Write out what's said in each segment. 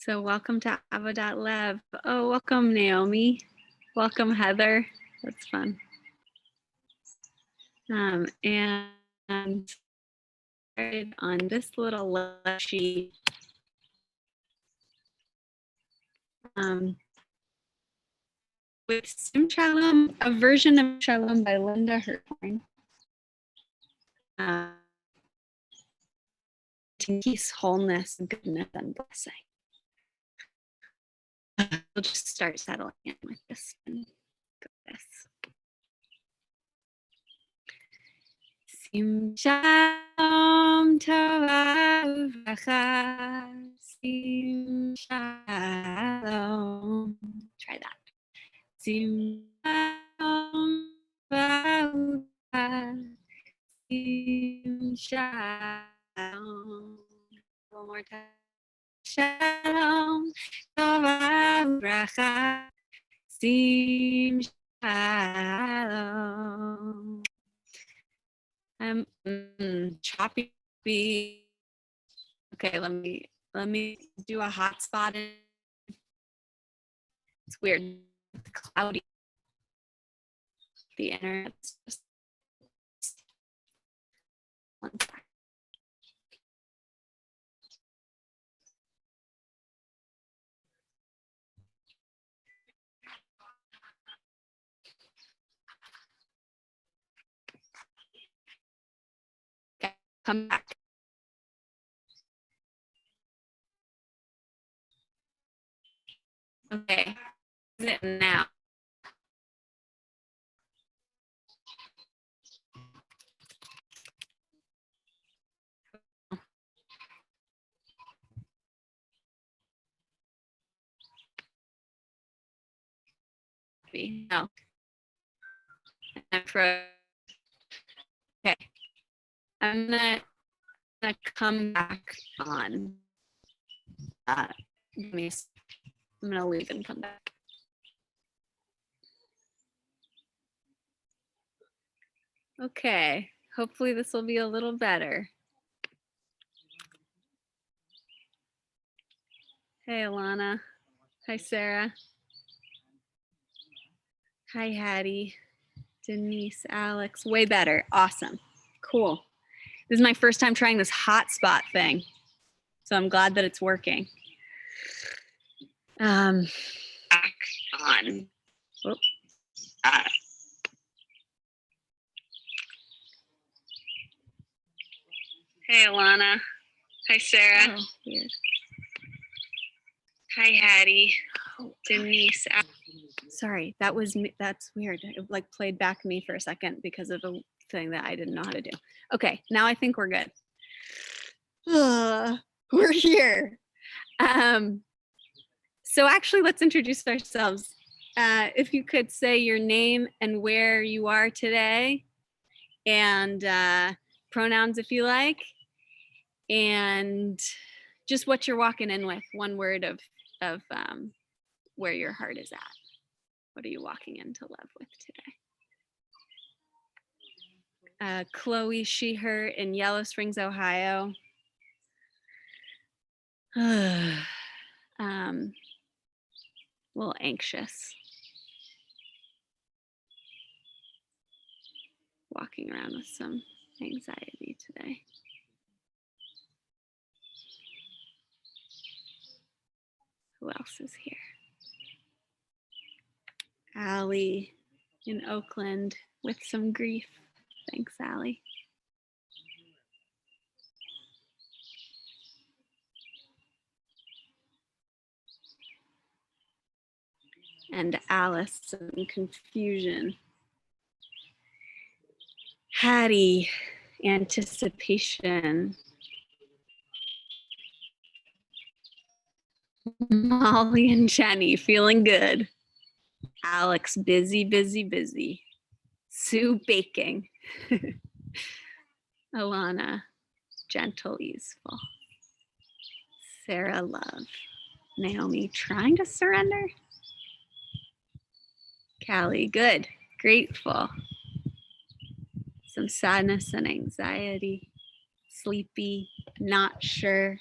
So welcome to Avodat HaLev. Oh, welcome Naomi. Welcome Heather. That's fun. And started on this little left sheet. With Sim Shalom, a version of Shalom by Linda Herthorn. To peace, wholeness, goodness, and blessing. We'll just start settling in with this and go with this. Sim Shalom Tova Uvracha. Sim Shalom. Try that. Sim Shalom Tova Uvracha. Sim Shalom. One more time. Shalom Tova Uvracha. Sim Shalom. Choppy. Okay, let me do a hotspot. It's weird. It's cloudy. The internet's just one sec. Okay, come back. Okay, is it now? No. I'm frozen. Okay. I'm gonna come back on. I'm gonna leave and come back. Okay. Hopefully this will be a little better. Hey, Alana. Hi, Sarah. Hi, Hattie. Denise, Alex. Way better. Awesome. Cool. This is my first time trying this hotspot thing. So I'm glad that it's working. Back on. Oh. Hey, Alana. Hi, Sarah. Oh, weird. Hi, Hattie. Denise. Sorry, that was me. That's weird. It like played back me for a second because of a thing that I didn't know how to do. Okay, now I think we're good. We're here. So actually, let's introduce ourselves. If you could say your name and where you are today, and pronouns if you like, and just what you're walking in with, one word of where your heart is at. What are you walking into love with today? Chloe, she, her in Yellow Springs, Ohio. A little anxious. Walking around with some anxiety today. Who else is here? Allie in Oakland with some grief. Thanks, Allie. And Alice in confusion. Hattie, anticipation. Molly and Jenny, feeling good. Alex, busy, busy, busy. Sue, baking. Alana, gentle, easeful. Sarah, love. Naomi, trying to surrender. Callie, good, grateful. Some sadness and anxiety. Sleepy, not sure.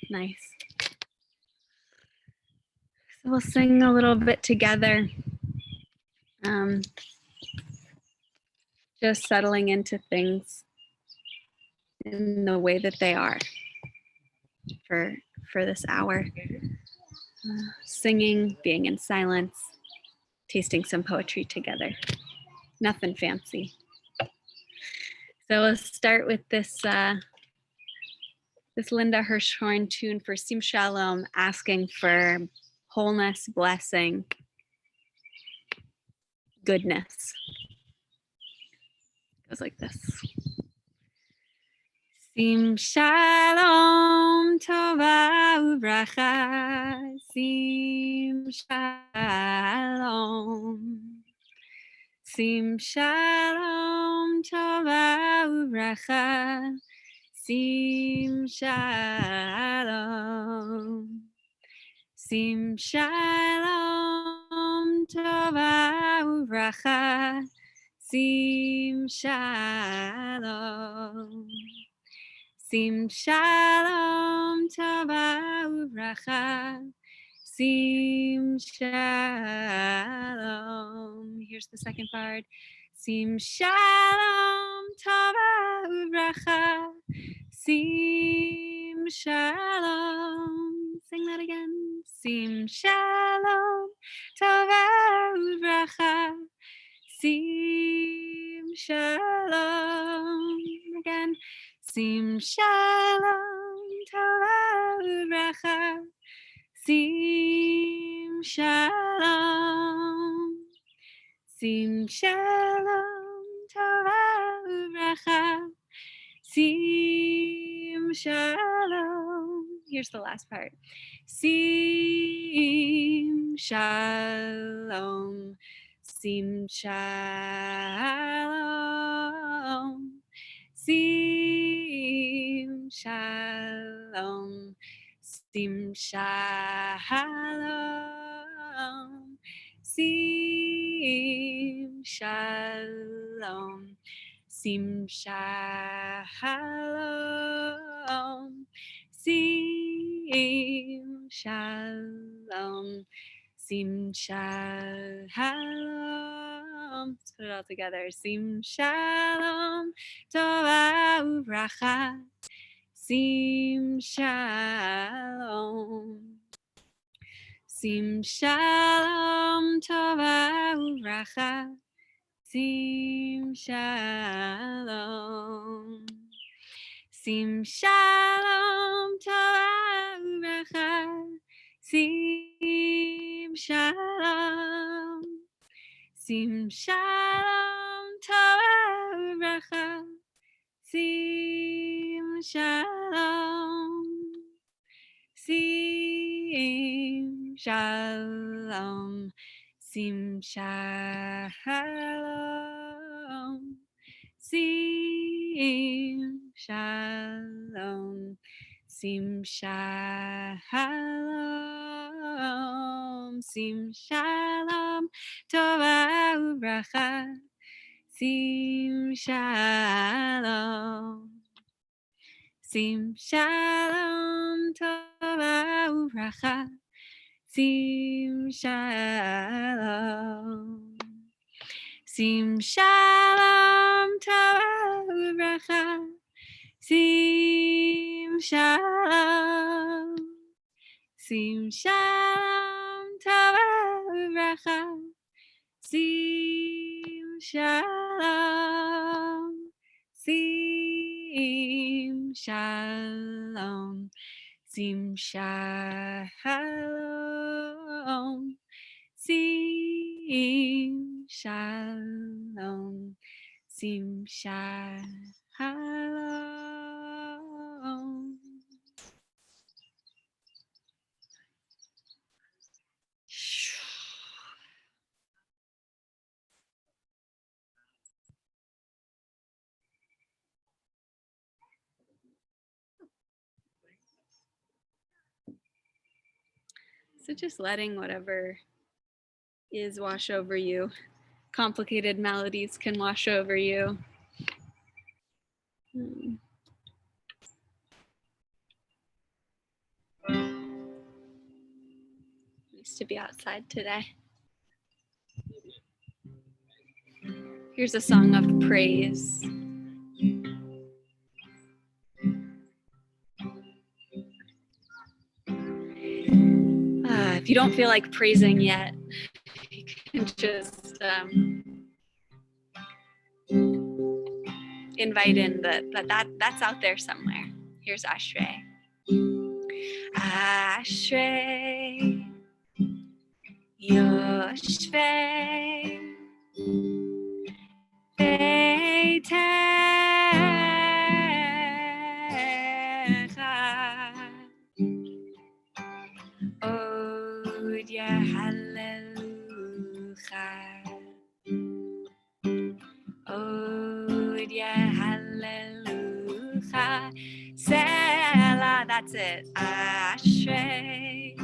Nice. So we'll sing a little bit together. Just settling into things in the way that they are for this hour. Singing, being in silence, tasting some poetry together. Nothing fancy. So we'll start with this this Linda Hirschhorn tune for Sim Shalom, asking for wholeness, blessing, goodness. It goes like this. Sim Shalom Tova Uvracha, Sim Shalom. Sim Shalom Tova Uvracha, Sim Shalom. Sim Shalom Tova Uvracha, Sim Shalom. Sim Shalom Tova Uvracha, Sim Shalom. Here's the second part. Sim Shalom Tova Uvracha, Sim Shalom. Sing that again. Sim Shalom Tova Uvracha, Sim Shalom. Again. Sim Shalom Tova Uvracha, Sim Shalom. Sim Shalom Tova Uvracha, Sim Shalom. Here's the last part. Sim Shalom. Sim Shalom. Sim Shalom. Sim Shalom. Sim Shalom. Sim Shalom. Sim Shalom. Sim Shalom. Let's put it all together. Sim Shalom. Tova Uvracha. Sim Shalom. Sim Shalom Tova Uvracha, Sim Shalom. Sim Shalom Tova Uvracha, Sim Shalom. Sim Shalom Tova Uvracha, Sim Shalom. Sim Shalom, Sim Shalom, Sim Shalom, Sim Shalom, Sim Shalom, Tova Uvracha, Sim Shalom. Sim Shalom Tova Uvracha, Sim Shalom. Sim Shalom Tova Uvracha, Sim Shalom. Sim Shalom Tova Uvracha, Sim Shalom. Sim Shalom. Sim Shalom. Sim Shalom. Sim Shalom. So just letting whatever is wash over you. Complicated melodies can wash over you. Nice to be outside today. Here's a song of praise. If you don't feel like praising yet, you can just invite in that's out there somewhere. Here's Ashrei. Ashrei Yoshvei Beitecha Avodat HaLev Avodat HaLev Selah, that's it. Ashrei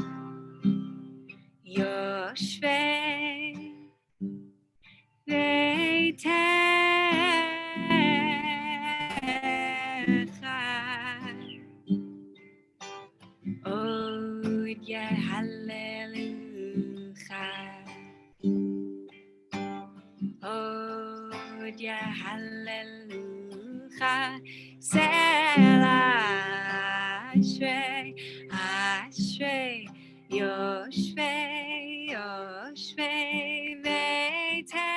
Yoshvei Beitecha Avodat HaLev Avodat HaLev Selah. Ashrei Ashrei Yoshvei Yoshvei Beitecha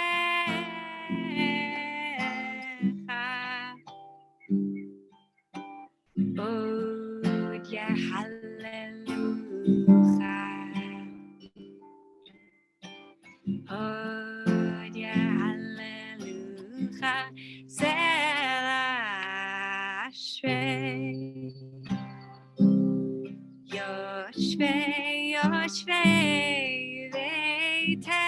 Avodat HaLev Avodat HaLev Selah. Ashrei Yoshvei Yoshvei Beitecha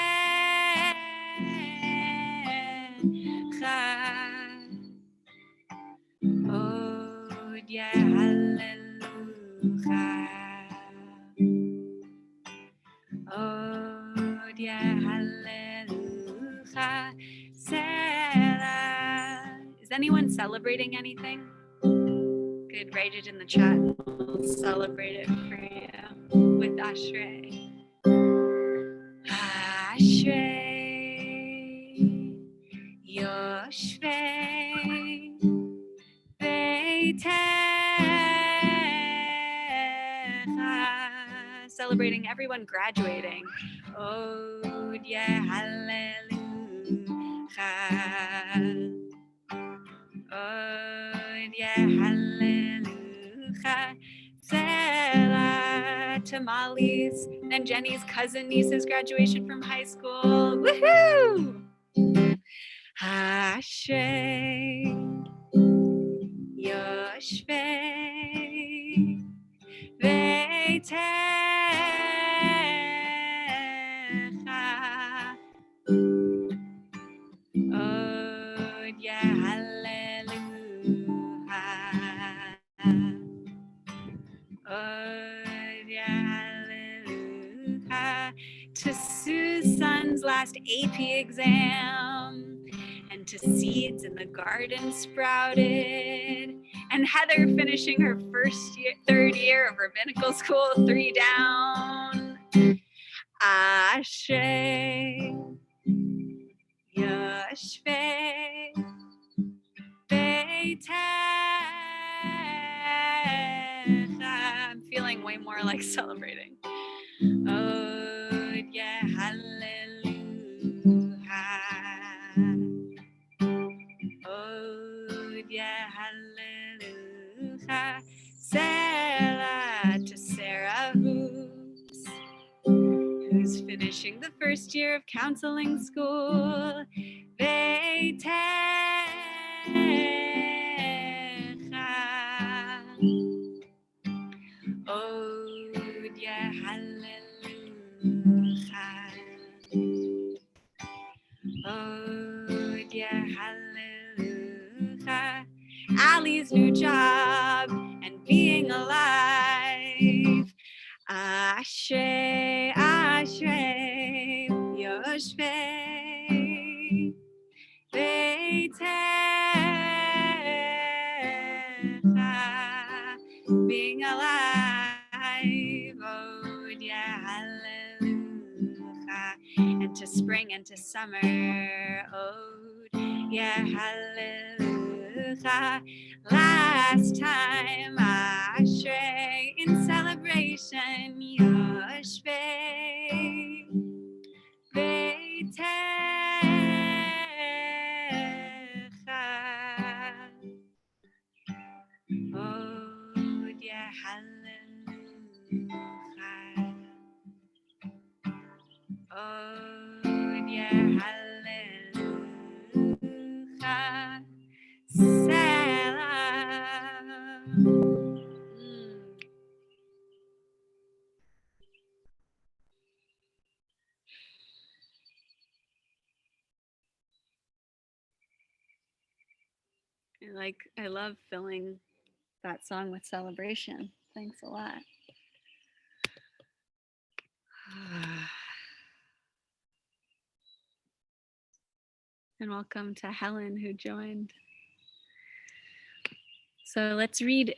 Avodat HaLev Avodat HaLev Selah. Is anyone celebrating anything? Good, write it in the chat. We'll celebrate it for you with Ashrei. Ashrei Yoshvei Beitecha. Celebrating everyone graduating. Avodat HaLev Avodat HaLev Selah. Tamales and Jenny's cousin niece's graduation from high school. Woohoo! Ashrei Yoshvei Beitecha Avodat HaLev to Sue's son's last AP exam, and to seeds in the garden sprouted, and Heather finishing her third year of rabbinical school, 3 down. Ashrei Yoshvei Beitecha. I'm feeling way more like celebrating. Avodat HaLev Avodat HaLev Selah. To Sarah who's finishing the first year of counseling school. Beitecha Avodat HaLev Avodat HaLev. Allie's new job and being alive. Ashrei Ashrei Yoshvei Beitecha. Being alive. Avodat HaLev spring into summer. Ode, yeah, hallelujah. Last time Ashrei in celebration, Yoshvei Beitecha. Ode, yeah, hallelujah. Ode, yeah, hallelujah. Selah. I love filling that song with celebration. Thanks a lot. And welcome to Helen who joined. So let's read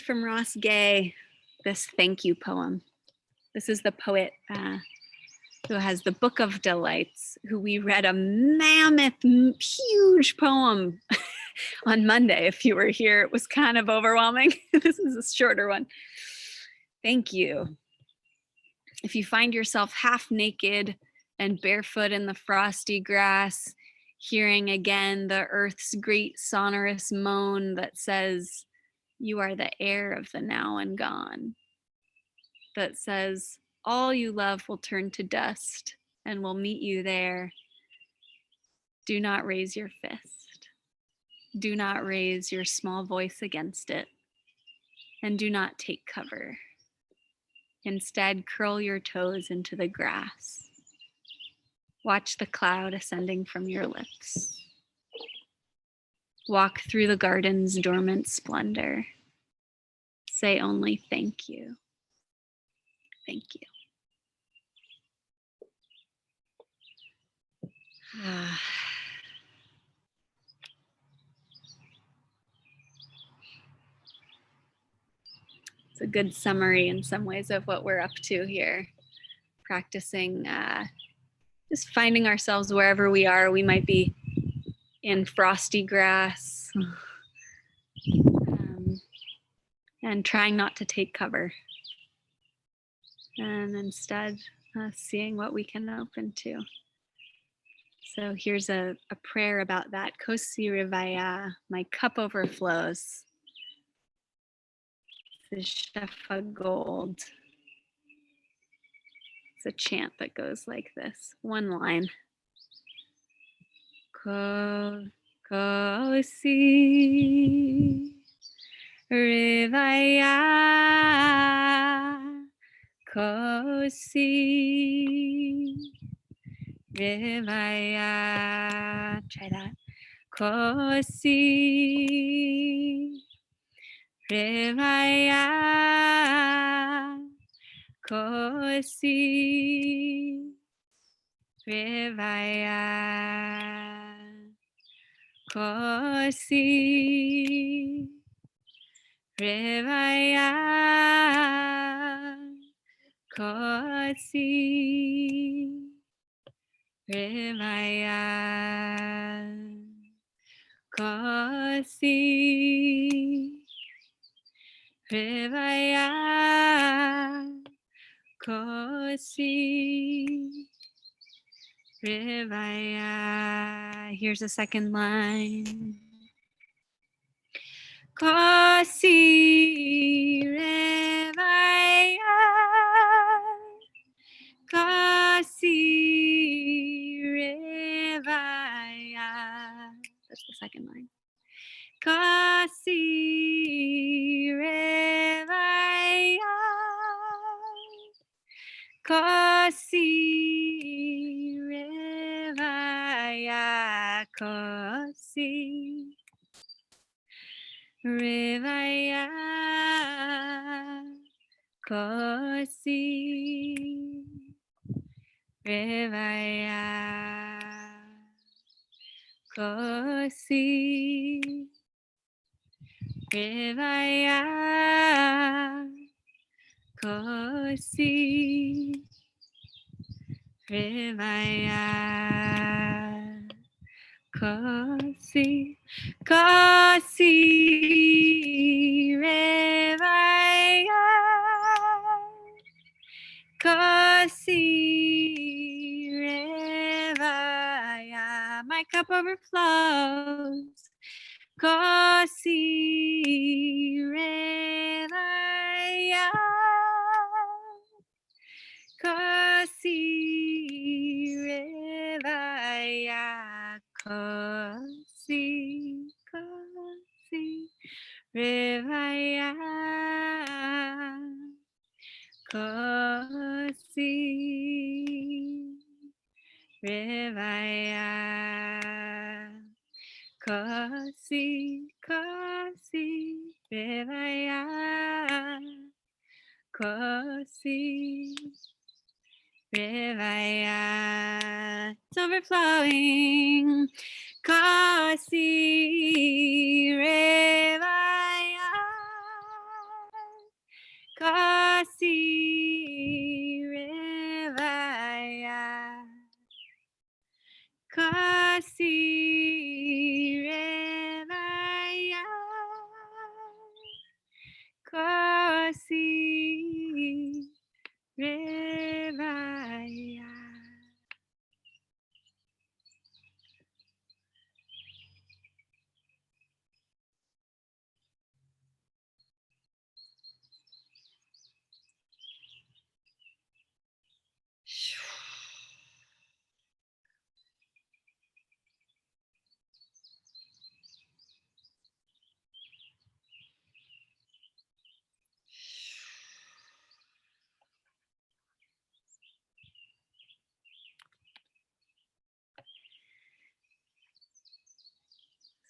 from Ross Gay this thank you poem. This is the poet who has the Book of Delights, who we read a mammoth, huge poem on Monday. If you were here, it was kind of overwhelming. This is a shorter one. Thank you. If you find yourself half naked and barefoot in the frosty grass, hearing again the earth's great sonorous moan that says, you are the air of the now and gone, that says, all you love will turn to dust and will meet you there. Do not raise your fist. Do not raise your small voice against it. And do not take cover. Instead, curl your toes into the grass. Watch the cloud ascending from your lips. Walk through the garden's dormant splendor. Say only thank you. Thank you. It's a good summary in some ways of what we're up to here. Practicing, just finding ourselves wherever we are. We might be in frosty grass and trying not to take cover. And instead, seeing what we can open to. So here's a prayer about that. Kosi Rivaya, my cup overflows. The Shefa Gold. It's a chant that goes like this. One line. Kosi Rivaya, Kosi Rivaya. Try that. Kosi Rivaya, Kosi Rivaya, Kosi Rivaya, Kosi Rivaya, Kosi Rivaya, Kosi Rivaya. Here's a second line. Kosi Rivaya, Kosi Rivaya. That's the second line. Kosi Rivaya, Kosi Rivaya, Kosi Rivaya, Kosi Rivaya, Kosi Rivaya, Kosi Revaya Kosi Kosi Revaya Kosi Revaya. My cup overflows. Kosi Revaya Kosi Revaya Kosi Kosi Revaya Kosi Revaya Kosi Kosi Revaya Kosi Revaya. It's overflowing. Kosi Revaya Kosi Revaya Kosi Revaya Kosi Revaya.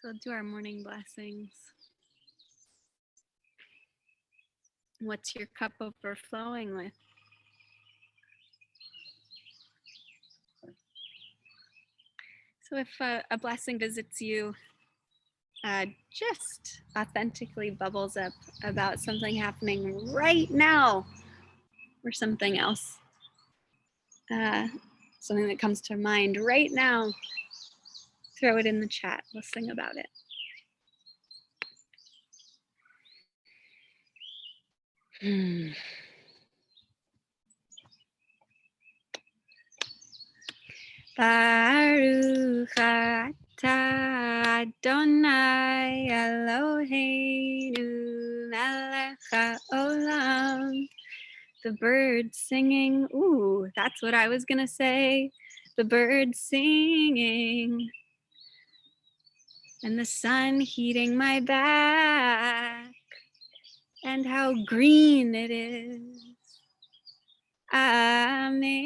So let's do our morning blessings. What's your cup overflowing with? So if a blessing visits you, just authentically bubbles up about something happening right now or something else, something that comes to mind right now, throw it in the chat. We'll sing about it. Baruch atah Adonai Eloheinu melech haolam. The birds singing. Ooh, that's what I was gonna say. The birds singing. And the sun heating my back. And how green it is. Amen.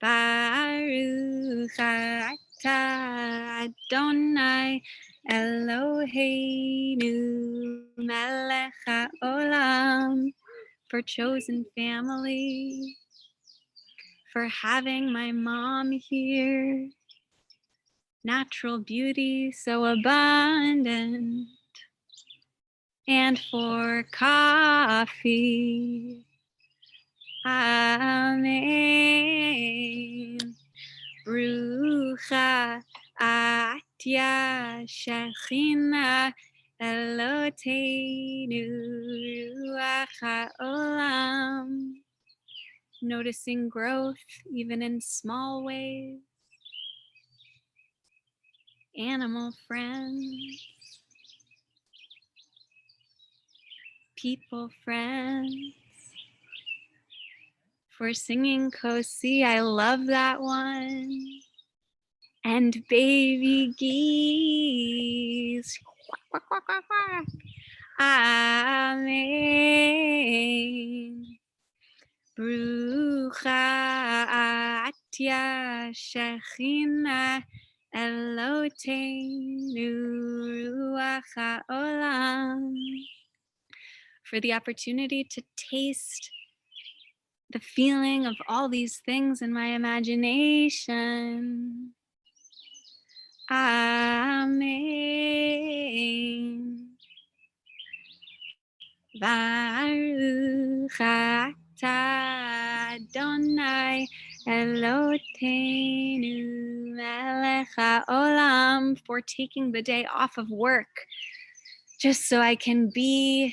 Baruch atah Adonai Eloheinu melech haolam. For chosen family, for having my mom here, natural beauty so abundant, and for coffee. Amen. Brucha atya Shechina Eloteinu ruach haolam. Noticing growth even in small ways. Animal friends. People friends. For singing Kosi, I love that one. And baby geese. Quack, quack, quack, quack. Amen. Brucha atya Shechina Eloteinu ruach haolam. For the opportunity to taste the feeling of all these things in my imagination. Amen. Baruch atah Adonai Eloteinu melech haolam, for taking the day off of work just so I can be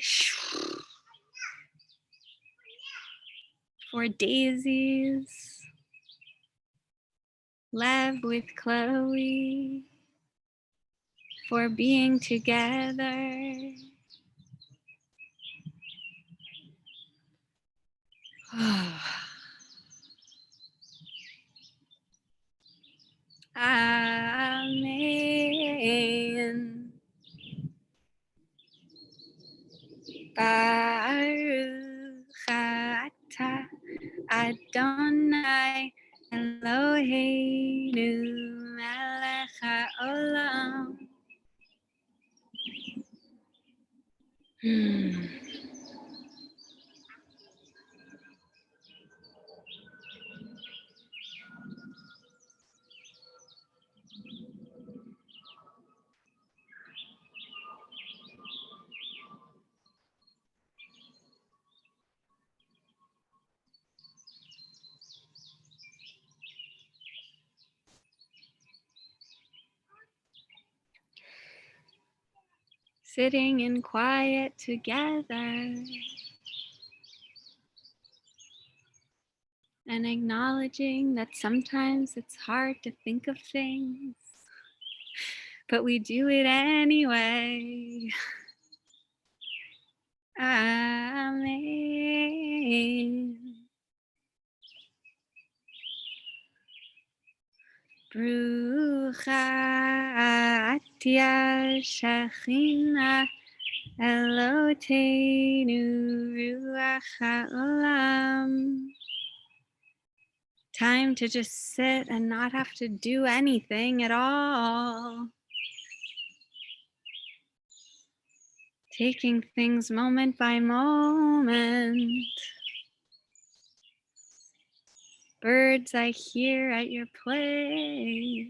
for daisies, Lev with Chloe, for being together. Amen. Baruch atah Adonai Eloheinu melech haolam. Sitting in quiet together and acknowledging that sometimes it's hard to think of things, but we do it anyway. Amen. Brucha atia Shechina Eloteinu ruach haolam. Time to just sit and not have to do anything at all. Taking things moment by moment. Birds I hear at your place.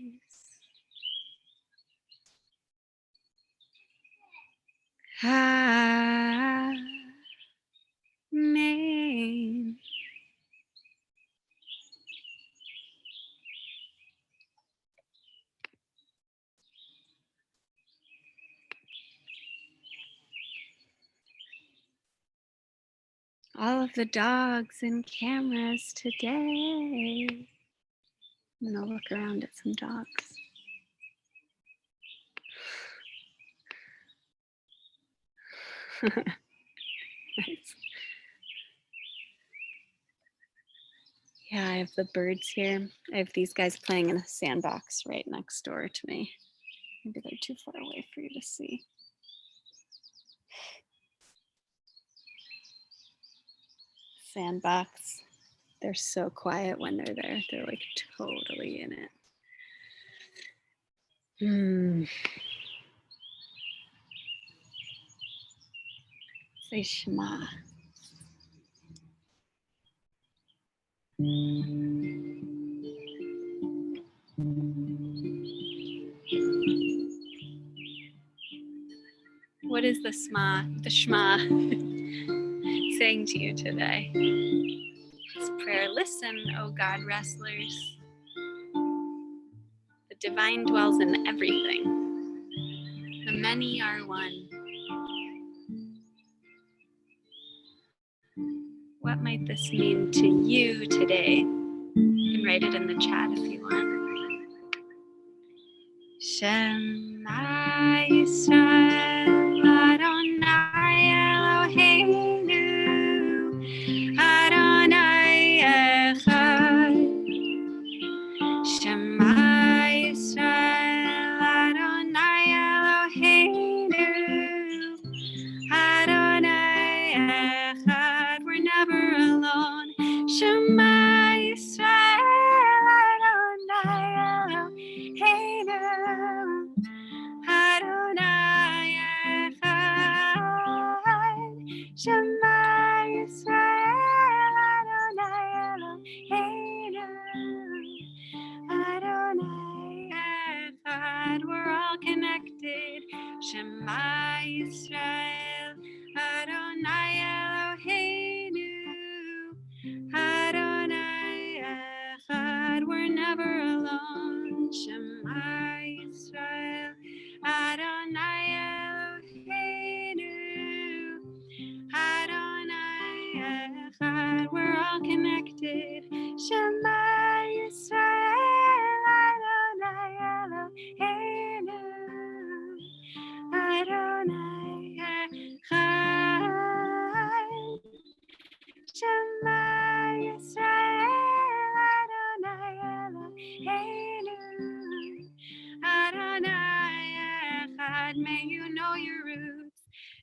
Amen. All of the dogs and cameras today. I'm gonna look around at some dogs. Nice. Yeah, I have the birds here. I have these guys playing in a sandbox right next door to me. Maybe they're too far away for you to see. Sandbox. They're so quiet when they're there. They're like totally in it. Say Shema. What is the Shema saying to you today? This prayer, listen, O God wrestlers. The divine dwells in everything. The many are one. What might this mean to you today? You can write it in the chat if you want. Shema Yisrael Adonai Eloheinu Adonai Echad. Shema Yisrael Adonai Eloheinu Adonai Echad. We're never alone. Shema Yisrael Adonai Eloheinu Adonai Echad. Shema Yisrael Adonai Eloheinu Adonai Echad. We're all connected. Shema Yisrael Adonai Eloheinu Adonai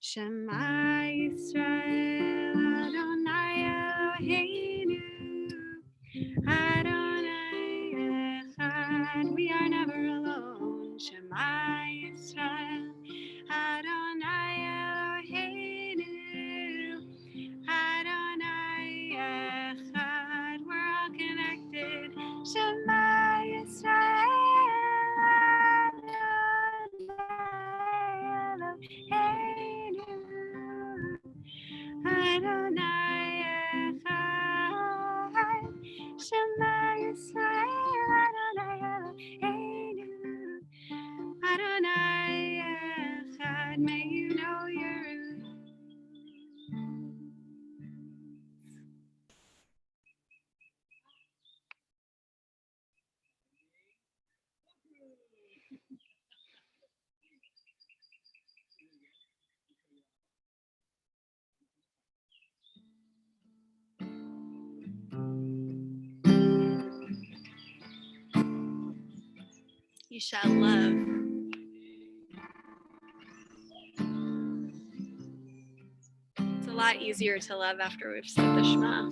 Shema Yisrael Adonai Eloheinu Adonai Echad. We are never alone. Shema Yisrael Adonai Eloheinu Adonai Echad. We're all connected. Shema Yisrael Adonai Echad. Shema Yisrael Adonai Eloheinu Adonai Echad. May you know your roots. You shall love. It's a lot easier to love after we've said the Shema.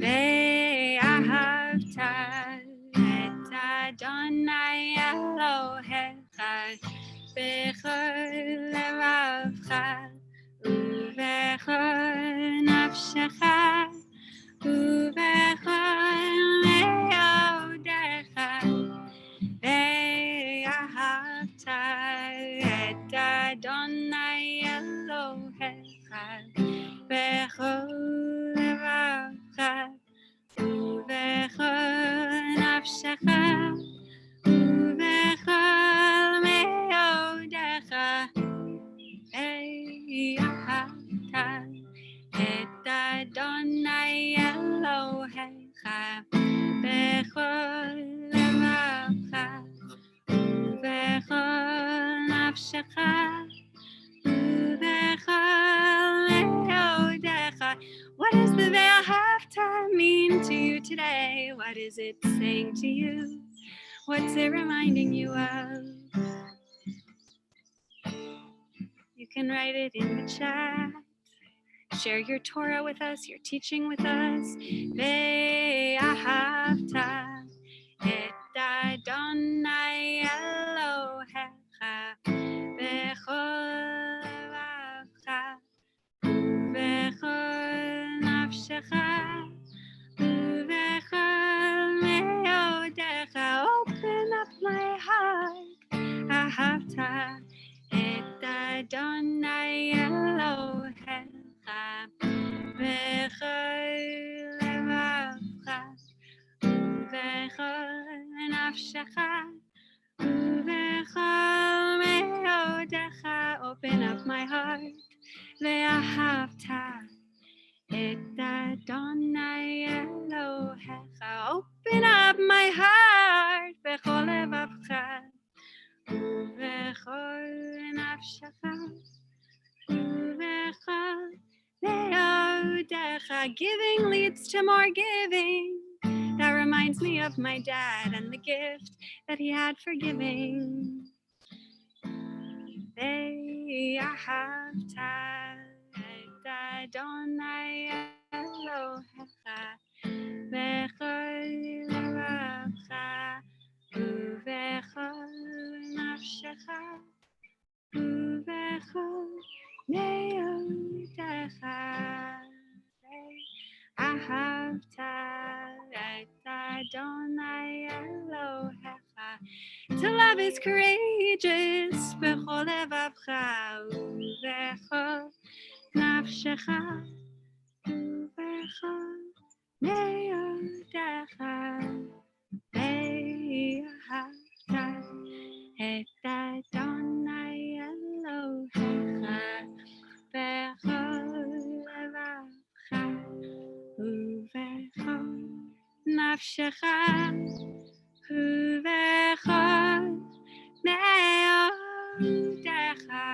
Ve'ahavta et Adonai Elohecha bechol levavcha uvechol nafshecha uvechol meodecha ve'ahavta et Adonai Elohecha bechol levavcha uvechol nafshecha uvechol meodecha ve'ahavta et Adonai Elohecha bechol levavcha uvechol nafshecha uvechol meodecha. What does the Ve'ahavta mean to you today? What is it saying to you? What's it reminding you of? You can write it in the chat. Share your Torah with us, your teaching with us. Ve'ahavta et Adonai Elohecha bechol levavcha uvechol nafshecha uvechol meodecha. Open up my heart. Ahavta et Adonai Elohecha bechol levavcha uvechol nafshecha uvechol meodecha. Open up my heart. Ve'ahavta et Adonai Elohecha. Open up my heart. Bechol levavcha uvechol nafshecha uvechol meodecha. Giving leads to more giving. That reminds me of my dad and the gift that he had for giving. Ve'ahavta et Adonai Elohecha bechol levavcha uvechol nafshecha uvechol meodecha. Ahavta et Adonai Elohecha. To love is courageous. Bechol levavcha uvechol nafshecha uvechol meodecha. Ve'ahavta et Adonai Elohecha bechol levavcha uvechol nafshecha uvechol meodecha.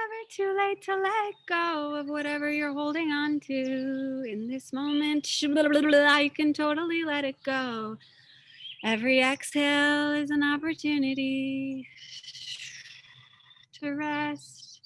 never too late to let go of whatever you're holding on to. In this moment, you can totally let it go. Every exhale is an opportunity to rest.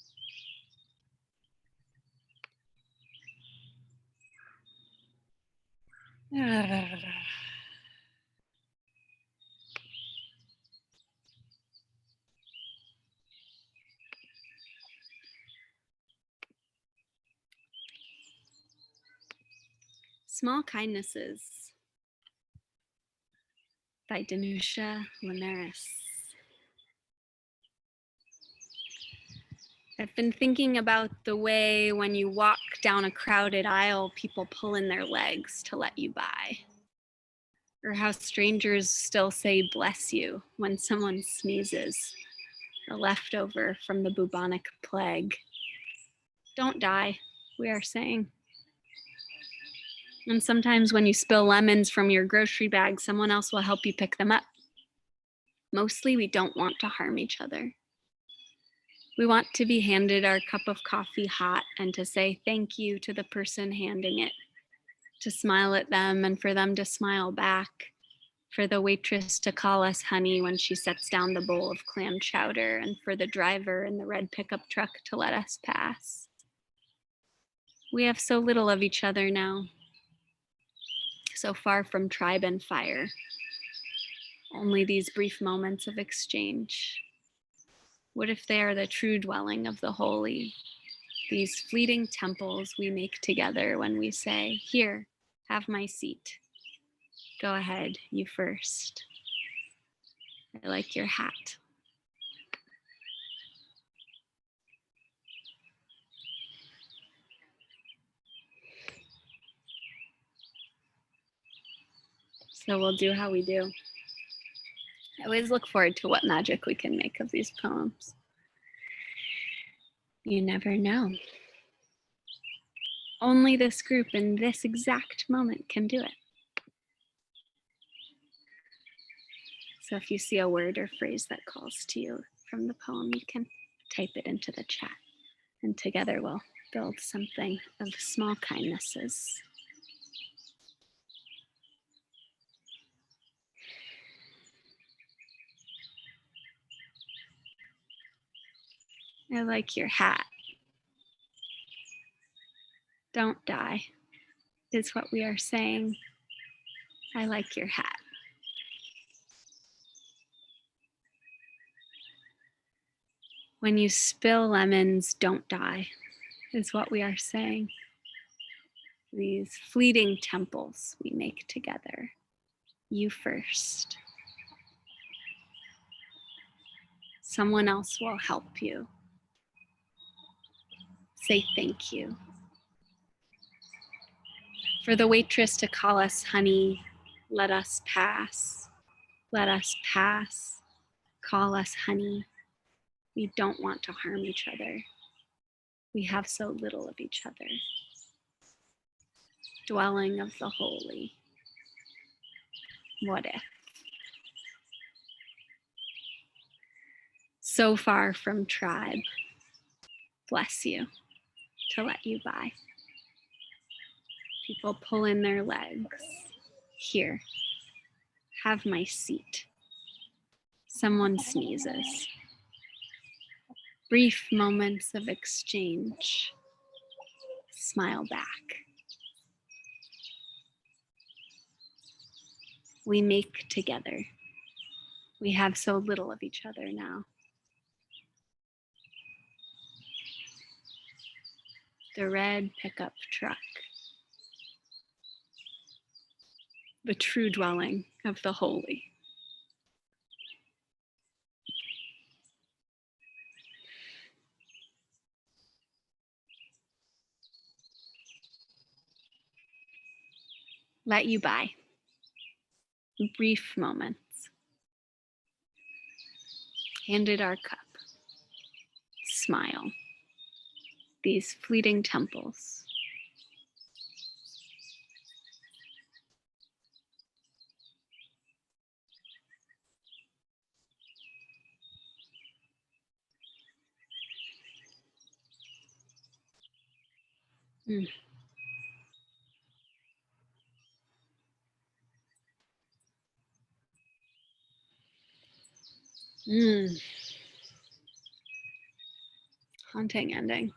Small Kindnesses by Danusha Linares. I've been thinking about the way when you walk down a crowded aisle, people pull in their legs to let you by. Or how strangers still say bless you when someone sneezes, a leftover from the bubonic plague. Don't die, we are saying. And sometimes when you spill lemons from your grocery bag, someone else will help you pick them up. Mostly we don't want to harm each other. We want to be handed our cup of coffee hot and to say thank you to the person handing it, to smile at them and for them to smile back, for the waitress to call us honey when she sets down the bowl of clam chowder, and for the driver in the red pickup truck to let us pass. We have so little of each other now, so far from tribe and fire. Only these brief moments of exchange. What if they are the true dwelling of the holy, these fleeting temples we make together when we say, here, have my seat. Go ahead, you first. I like your hat. So we'll do how we do. I always look forward to what magic we can make of these poems. You never know. Only this group in this exact moment can do it. So if you see a word or phrase that calls to you from the poem, you can type it into the chat, and together we'll build something of small kindnesses. I like your hat. Don't die, is what we are saying. I like your hat. When you spill lemons, don't die, is what we are saying. These fleeting temples we make together. You first. Someone else will help you. Say thank you. For the waitress to call us honey, let us pass. Let us pass. Call us honey. We don't want to harm each other. We have so little of each other. Dwelling of the holy. What if? So far from tribe. Bless you to let you by. People pull in their legs. Here, have my seat. Someone sneezes. Brief moments of exchange. Smile back. We make together. We have so little of each other now. The red pickup truck. The true dwelling of the holy. Let you by. Brief moments. Handed our cup. Smile. These fleeting temples. Mm. Mm. Haunting ending.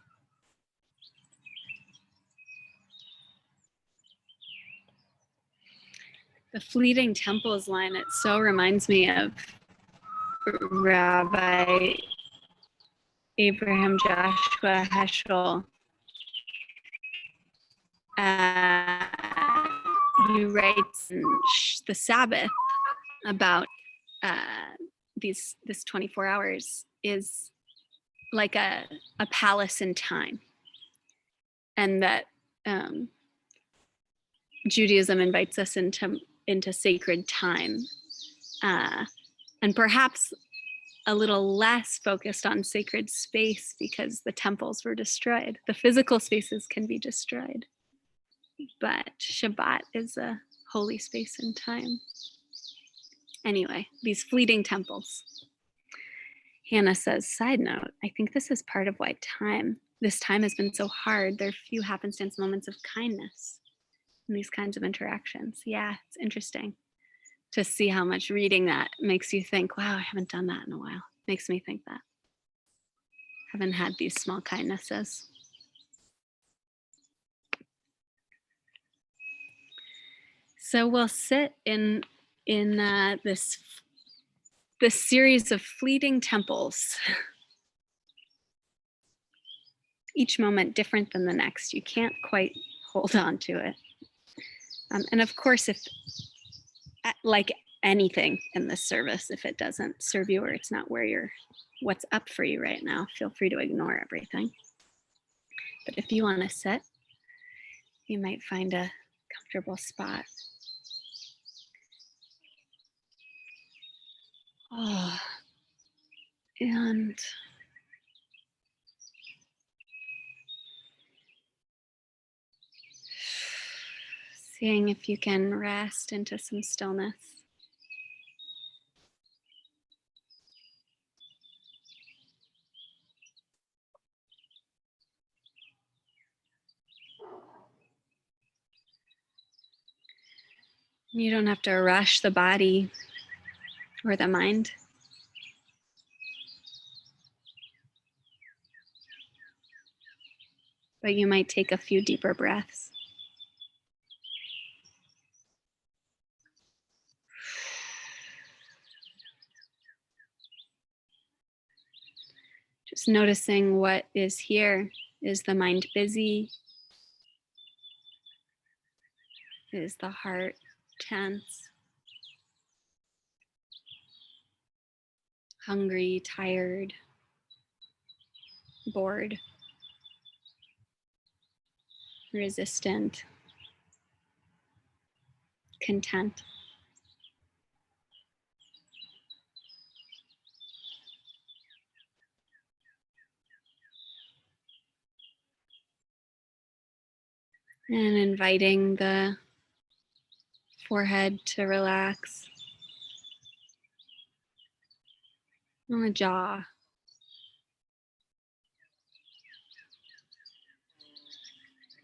The fleeting temples line, it so reminds me of Rabbi Abraham Joshua Heschel. He writes in the Sabbath about this 24 hours is like a palace in time, and that Judaism invites us into sacred time, and perhaps a little less focused on sacred space because the temples were destroyed. The physical spaces can be destroyed, but Shabbat is a holy space and time. Anyway, these fleeting temples. Hannah says, side note, I think this is part of why this time has been so hard. There are few happenstance moments of kindness in these kinds of interactions. Yeah, it's interesting to see how much reading that makes you think, wow, I haven't done that in a while. Makes me think that. Haven't had these small kindnesses. So we'll sit in this series of fleeting temples. Each moment different than the next. You can't quite hold on to it. And of course, if like anything in this service, if it doesn't serve you or it's not what's up for you right now, feel free to ignore everything. But if you want to sit, you might find a comfortable spot. Oh, and seeing if you can rest into some stillness. You don't have to rush the body or the mind. But you might take a few deeper breaths. Just noticing what is here. Is the mind busy? Is the heart tense? Hungry, tired, bored, resistant, content? And inviting the forehead to relax, on the jaw.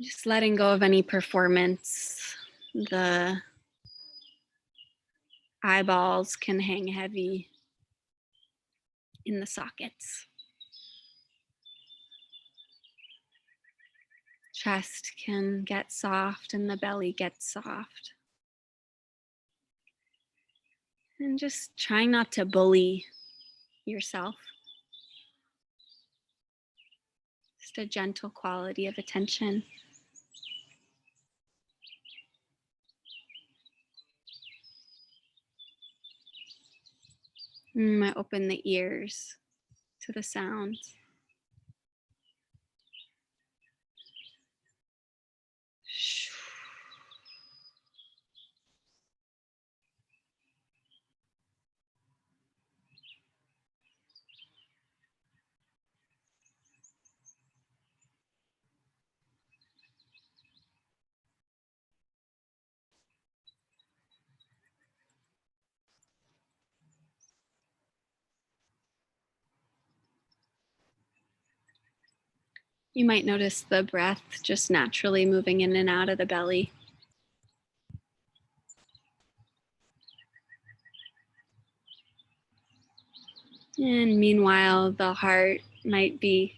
Just letting go of any performance. The eyeballs can hang heavy in the sockets. Chest can get soft and the belly gets soft. And just trying not to bully yourself. Just a gentle quality of attention. I open the ears to the sounds. You might notice the breath just naturally moving in and out of the belly. And meanwhile, the heart might be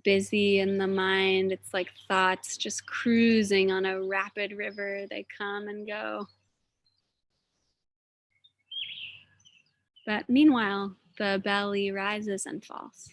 busy in the mind. It's like thoughts just cruising on a rapid river. They come and go. But meanwhile, the belly rises and falls.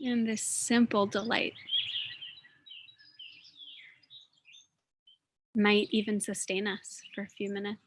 And this simple delight might even sustain us for a few minutes.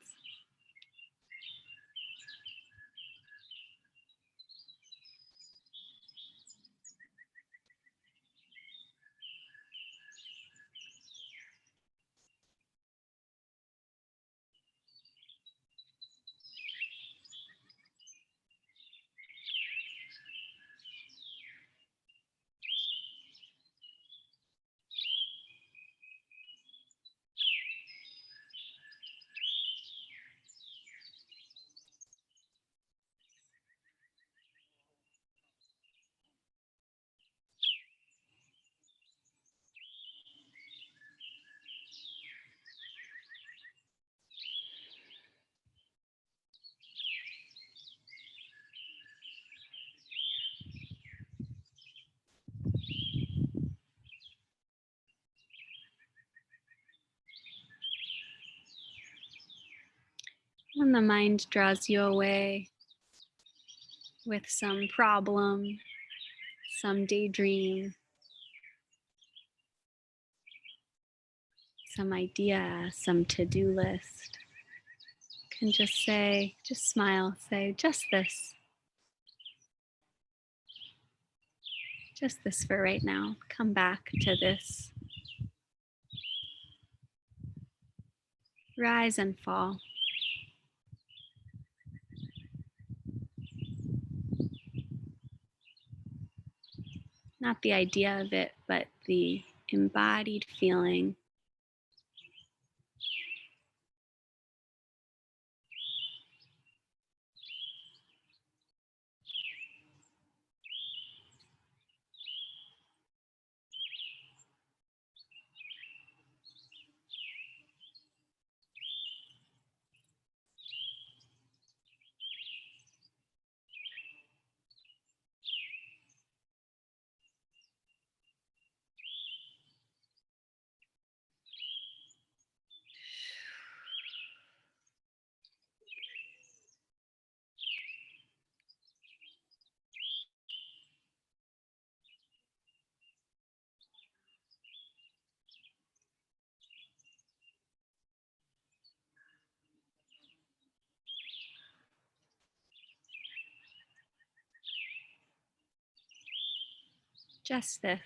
When the mind draws you away with some problem, some daydream, some idea, some to-do list, you can just say, just smile, say, just this for right now. Come back to this. Rise and fall. Not the idea of it, but the embodied feeling. Just this.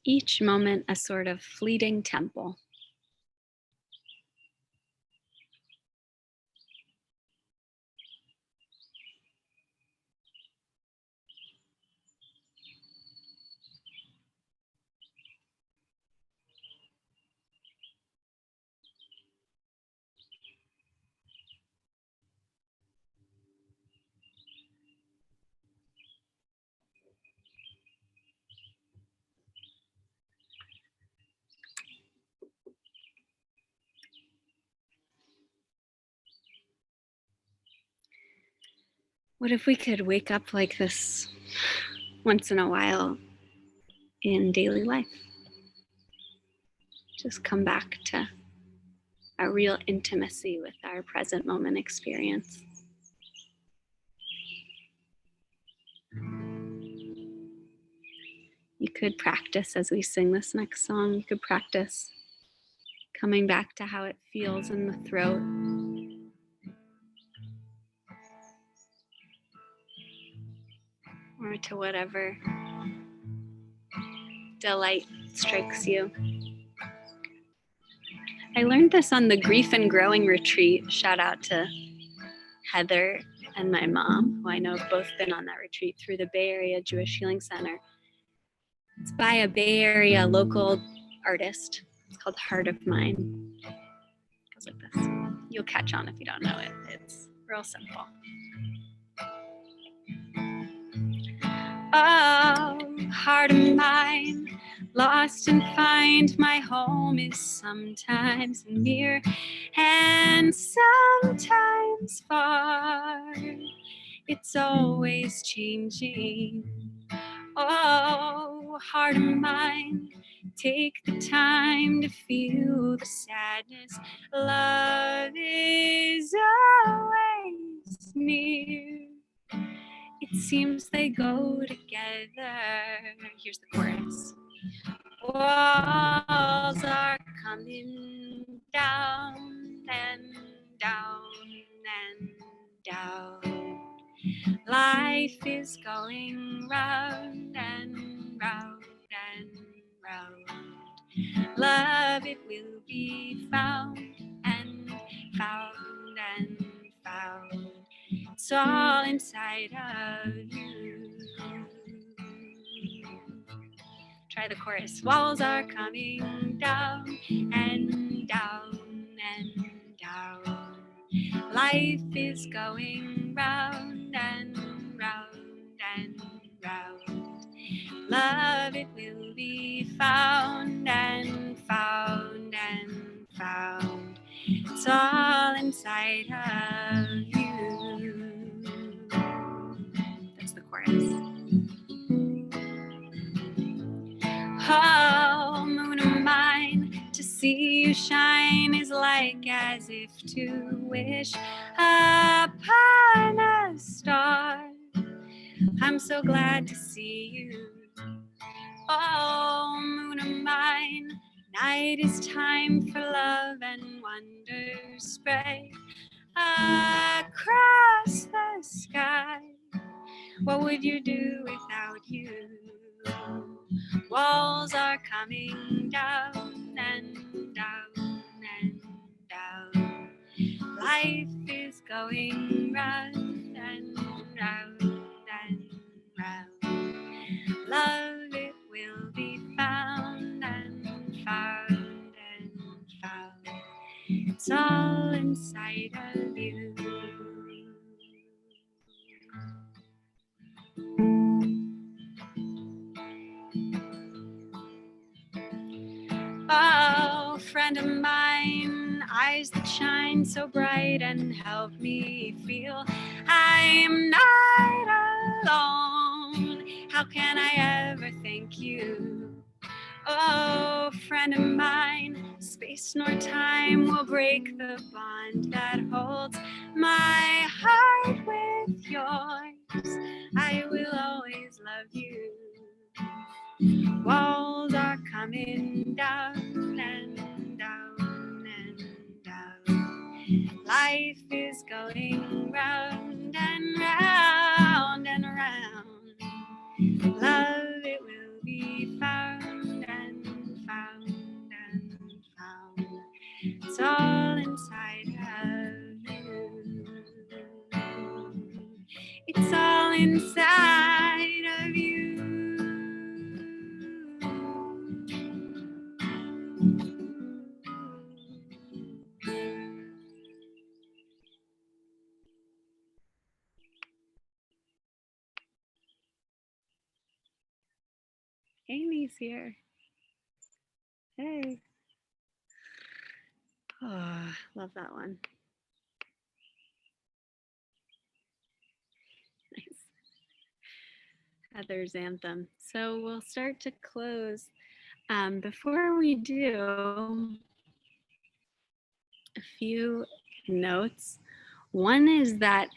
Each moment a sort of fleeting temple. What if we could wake up like this once in a while in daily life? Just come back to a real intimacy with our present moment experience. You could practice as we sing this next song, you could practice coming back to how it feels in the throat. Or to whatever delight strikes you. I learned this on the Grief and Growing retreat. Shout out to Heather and my mom, who I know have both been on that retreat through the Bay Area Jewish Healing Center. It's by a Bay Area local artist. It's called Heart of Mine. It goes like this. You'll catch on if you don't know it. It's real simple. Oh, heart of mine, lost and find my home is sometimes near and sometimes far. It's always changing. Oh, heart of mine, take the time to feel the sadness. Love is always near. It seems they go together. Here's the chorus. Walls are coming down and down and down. Life is going round and round and round. Love, it will be found and found and found. It's all inside of you. Try the chorus. Walls are coming down and down and down. Life is going round and round and round. Love, it will be found and found and found. It's all inside of you. That's the chorus. Oh, moon of mine, to see you shine is like as if to wish upon a star. I'm so glad to see you. Oh, moon of mine, night is time for love and wonder spread across the sky. What would you do without you? Walls are coming down and down and down. Life is going round and round and round. Love, it will be found and found and found. It's all inside of you. Oh, friend of mine, eyes that shine so bright and help me feel I am not alone. How can I ever thank you? Oh, friend of mine, space nor time will break the bond that holds my heart with yours. I will always love you. Walls are coming down and down and down. Life is going round and round and round. Love, it will be found and found and found. It's all inside of you. It's all inside of you. Amy's here. Hey. Oh, love that one. Heather's anthem. So we'll start to close. Before we do, a few notes. One is that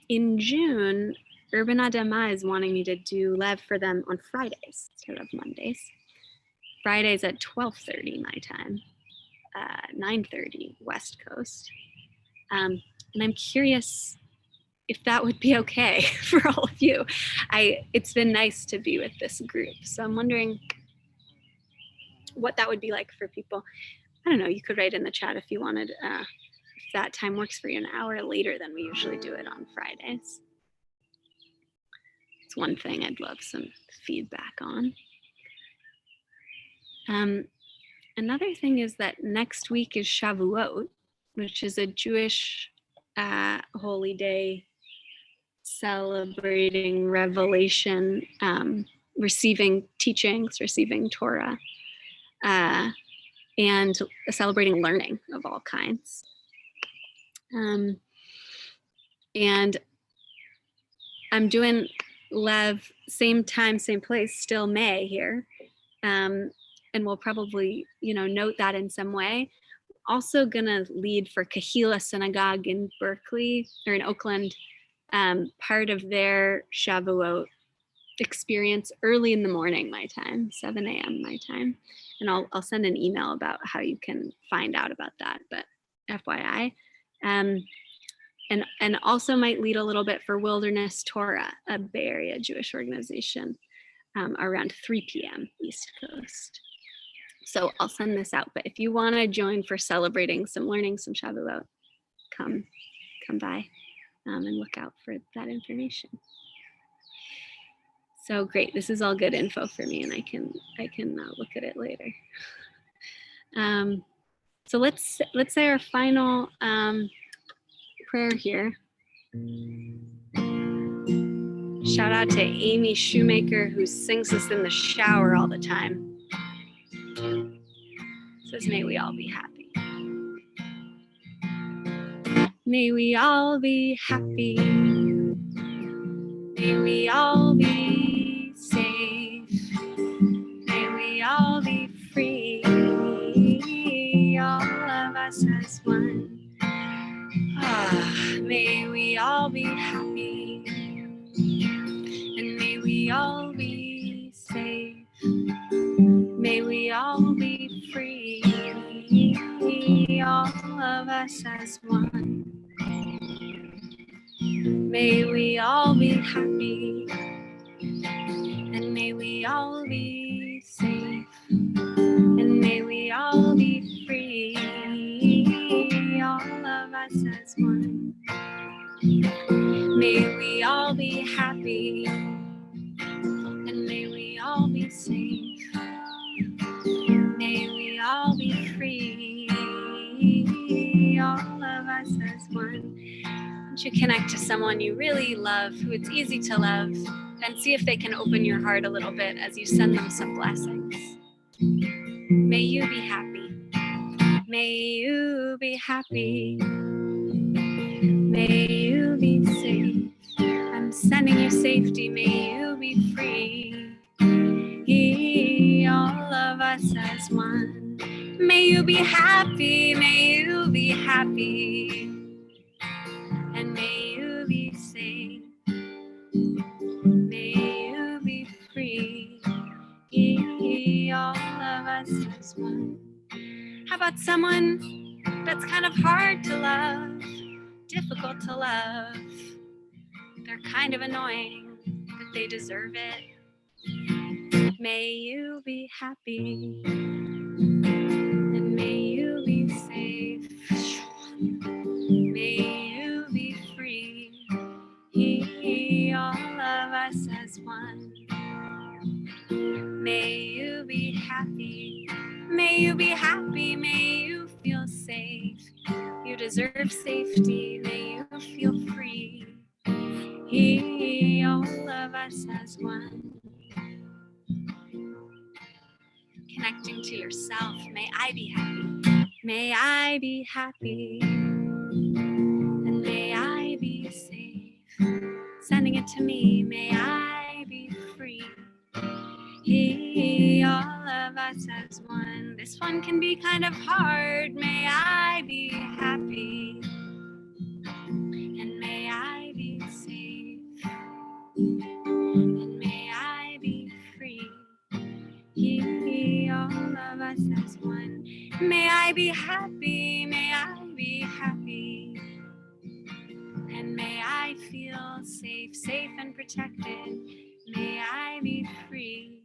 in June, Urban Adama is wanting me to do Lev for them on Fridays instead of Mondays. Fridays at 12:30 my time, 9:30 West Coast. And I'm curious if that would be okay for all of you. It's been nice to be with this group. So I'm wondering what that would be like for people. I don't know, you could write in the chat if you wanted, if that time works for you, an hour later than we usually do it on Fridays. It's one thing I'd love some feedback on. Another thing is that next week is Shavuot, which is a Jewish holy day celebrating revelation, receiving teachings, receiving Torah, and celebrating learning of all kinds. And I'm doing Lev, same time, same place, still May here. And we'll probably, note that in some way. Also gonna lead for Kahila Synagogue in Berkeley, or in Oakland, part of their Shavuot experience early in the morning, my time, 7 a.m. my time. And I'll send an email about how you can find out about that, but FYI. And also might lead a little bit for Wilderness Torah, a Bay Area Jewish organization, around 3 p.m. East Coast. So I'll send this out, but if you want to join for celebrating some learning, some Shavuot, come by and look out for that information. So great, this is all good info for me, and I can look at it later. So let's say our final prayer here. Shout out to Amy Shoemaker, who sings this in the shower all the time. Says, may we all be happy. May we all be happy. May we all be safe. May we all be free. All of us as one. May we all be happy. And may we all be safe. May we all be free, all of us as one. May we all be happy, and may we all be safe, and may we all be free, all of us as one. May we all be happy, and may we all be safe. May we all be free, all of us as one. Why don't you connect to someone you really love, who it's easy to love, and see if they can open your heart a little bit as you send them some blessings. May you be happy. May you be happy. May you be safe. I'm sending you safety. May you be free. All of us as one. May you be happy, may you be happy, and may you be safe. May you be free. All of us as one. How about someone that's kind of hard to love, difficult to love? They're kind of annoying, but they deserve it. May you be happy, and may you be safe. May you be free, all of us as one. May you be happy, may you be happy, may you feel safe. You deserve safety, may you feel free, all of us as one. Connecting to yourself, may I be happy. May I be happy, and may I be safe. Sending it to me, may I be us as one. This one can be kind of hard. May I be happy, and may I be safe, and may I be free. All of us as one. May I be happy, may I be happy, and may I feel safe, safe and protected. May I be free.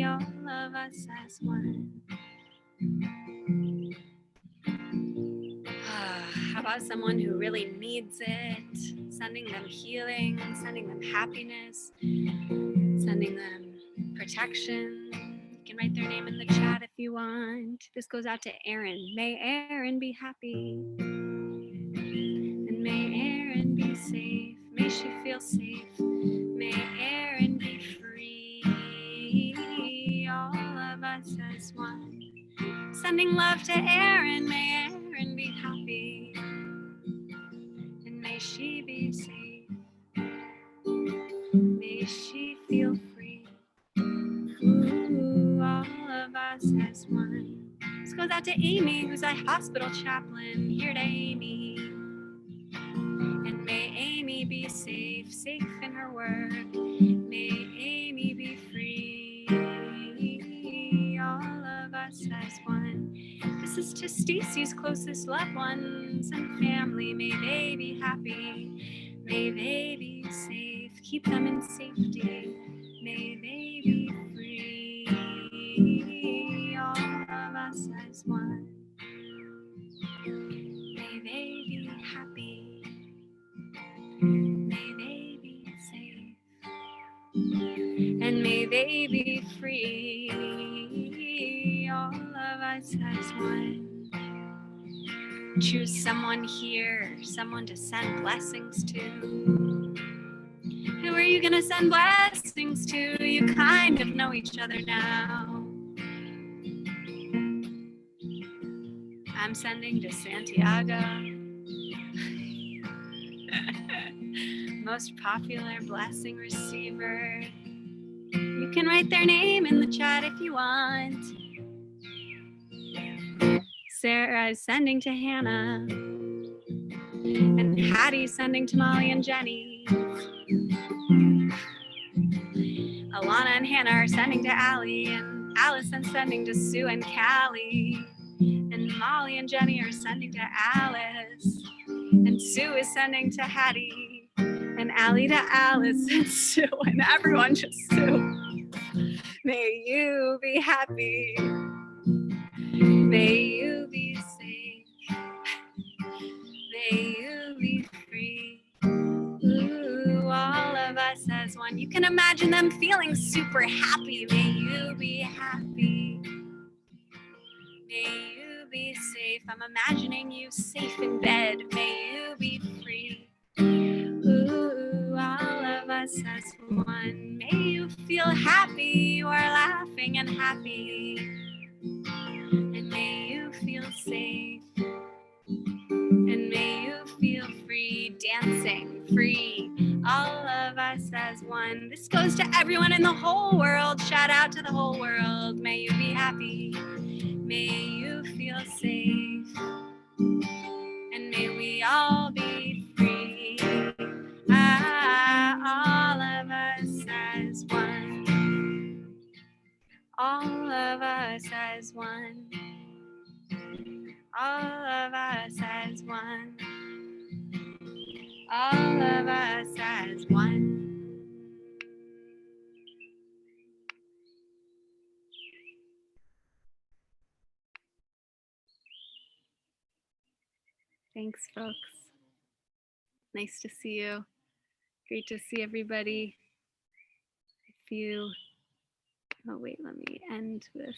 All of us as one. How about someone who really needs it? Sending them healing, sending them happiness, sending them protection. You can write their name in the chat if you want. This goes out to Erin. May Erin be happy, and may Erin be safe. May she feel safe. May Erin be free. All of us as one. Sending love to Erin. May Erin be happy, and may she be safe. May she feel free. Ooh, all of us as one. This goes out to Amy, who's a hospital chaplain. Here to Amy. And may Amy be safe, safe in her work. May Amy be free. All of us as one. This is to Stacy's closest loved ones and family. May they be happy. May they be safe. Keep them in safety. May they be free. All of us as one. May they be happy. May they be safe. And may they be free. All of us as one. Choose someone here, someone to send blessings to. Who are you gonna send blessings to? You kind of know each other now. I'm sending to Santiago. Most popular blessing receiver. You can write their name in the chat if you want. Sarah is sending to Hannah. And Hattie's sending to Molly and Jenny. Alana and Hannah are sending to Allie. And Allison's sending to Sue and Callie. And Molly and Jenny are sending to Alice. And Sue is sending to Hattie. And Allie to Alice and Sue. And everyone just Sue. May you be happy. May you be safe. May you be free. Ooh, all of us as one. You can imagine them feeling super happy. May you be happy. May you be safe. I'm imagining you safe in bed. May you be free. Ooh, all of us as one. May you feel happy. You are laughing and happy. And may you feel safe. And may you feel free, dancing free. All of us as one. This goes to everyone in the whole world. Shout out to the whole world. May you be happy. May you feel safe. And may we all be free. All of us as one. All of us as one. All of us as one. All of us as one. Thanks, folks. Nice to see you. Great to see everybody. If you, oh wait, let me end this.